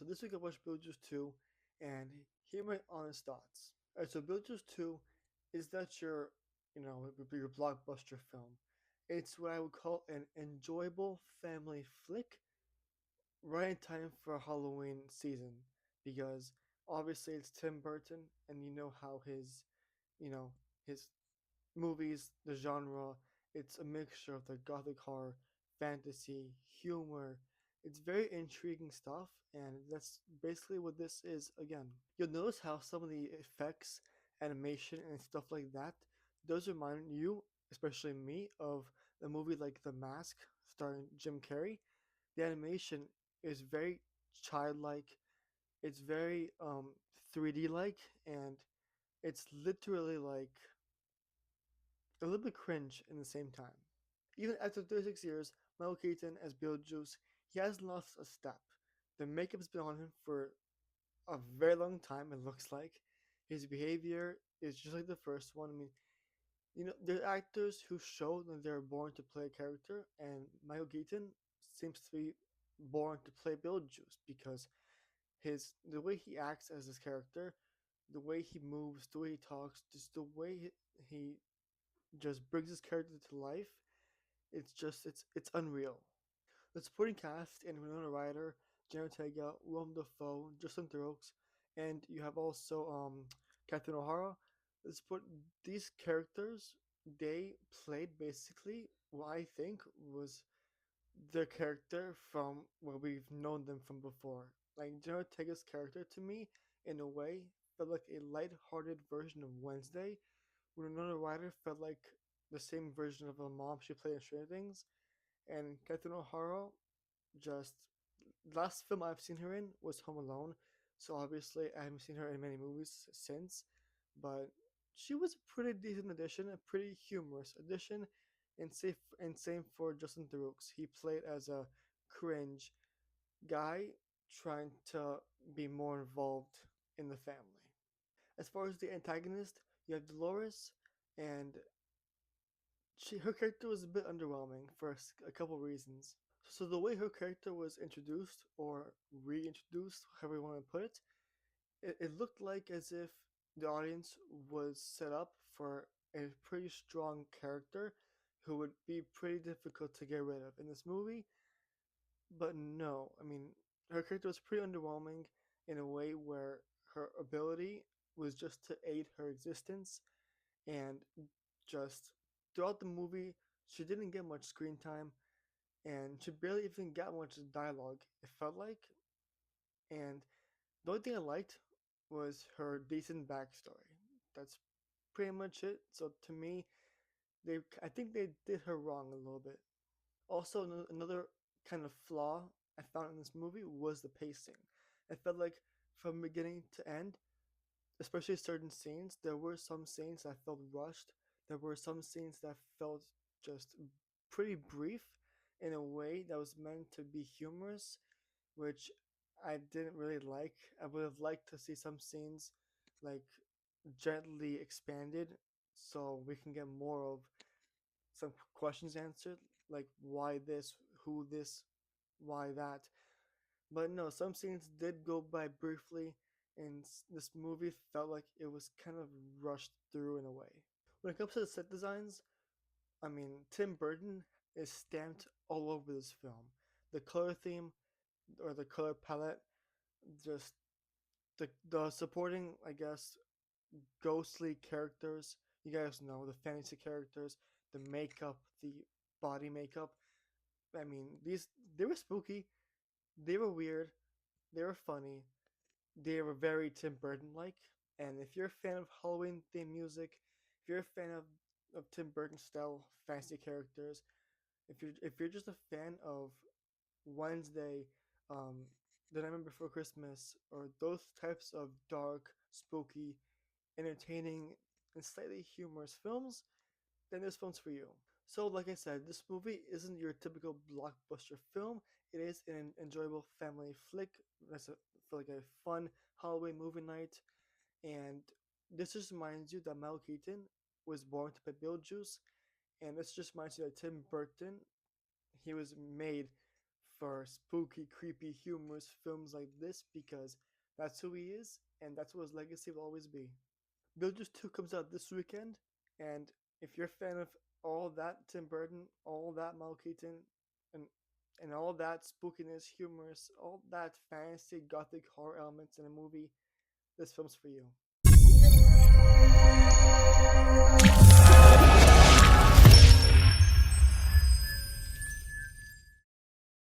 this week I watched Beetlejuice 2, and here are my honest thoughts. Alright, so Beetlejuice 2 is that your blockbuster film. It's what I would call an enjoyable family flick right in time for Halloween season because obviously it's Tim Burton and you know how you know, his movies, the genre, it's a mixture of the gothic horror, fantasy, humor. It's very intriguing stuff, and that's basically what this is again. You'll notice how some of the effects, animation, and stuff like that does remind you, especially me, of a movie like The Mask starring Jim Carrey. The animation is very childlike, it's very 3D like, and it's literally like a little bit cringe in the same time. Even after 36 years, Michael Keaton as Beetlejuice, he hasn't lost a step. The makeup's been on him for a very long time, it looks like. His behavior is just like the first one. I mean, there are actors who show that they're born to play a character, and Michael Keaton seems to be born to play Beetlejuice because the way he acts as his character, the way he moves, the way he talks, just the way he just brings his character to life. It's unreal. The supporting cast in Winona Ryder, Jenna Ortega, Willem Dafoe, Justin Theroux, and you have also Katheryn O'Hara. These characters, they played basically what I think was their character from where we've known them from before. Like Jenna Ortega's character to me, in a way, felt like a light-hearted version of Wednesday. Winona Ryder felt like the same version of a mom she played in Stranger Things, and Katheryn O'Hara just last film I've seen her in was Home Alone, so obviously I haven't seen her in many movies since, but she was a pretty decent addition, a pretty humorous addition, and same for Justin Theroux. He played as a cringe guy trying to be more involved in the family. As far as the antagonist, you have Dolores, and her character was a bit underwhelming for a couple reasons. So the way her character was introduced or reintroduced, however you want to put it, it looked like as if the audience was set up for a pretty strong character who would be pretty difficult to get rid of in this movie. But no, I mean, her character was pretty underwhelming in a way where her ability was just to aid her existence, and just throughout the movie, she didn't get much screen time and she barely even got much dialogue, it felt like. And the only thing I liked was her decent backstory. That's pretty much it. So to me, I think they did her wrong a little bit. Also, another kind of flaw I found in this movie was the pacing. I felt like from beginning to end, especially certain scenes, there were some scenes that felt rushed. There were some scenes that felt just pretty brief in a way that was meant to be humorous, which I didn't really like. I would have liked to see some scenes like gently expanded so we can get more of some questions answered, like why this, who this, why that. But no, some scenes did go by briefly, and this movie felt like it was kind of rushed through in a way. When it comes to the set designs, I mean, Tim Burton is stamped all over this film. The color theme or the color palette, just the supporting, I guess, ghostly characters. You guys know the fantasy characters, the makeup, the body makeup. I mean, they were spooky, they were weird, they were funny, they were very Tim Burton like. And if you're a fan of Halloween theme music, if you're a fan of Tim Burton style fantasy characters, if you're just a fan of Wednesday, um, The Nightmare Before Christmas, or those types of dark, spooky, entertaining, and slightly humorous films, then this film's for you. So, like I said, this movie isn't your typical blockbuster film. It is an enjoyable family flick. For like a fun Halloween movie night. And this just reminds you that Mel Keaton was born to play Beetlejuice. And this just reminds you that Tim Burton, he was made for spooky, creepy, humorous films like this because that's who he is, and that's what his legacy will always be. Beetlejuice 2 comes out this weekend, and if you're a fan of all that Tim Burton, all that Michael Keaton, and and all that spookiness, humorous, all that fantasy, gothic horror elements in a movie, this film's for you.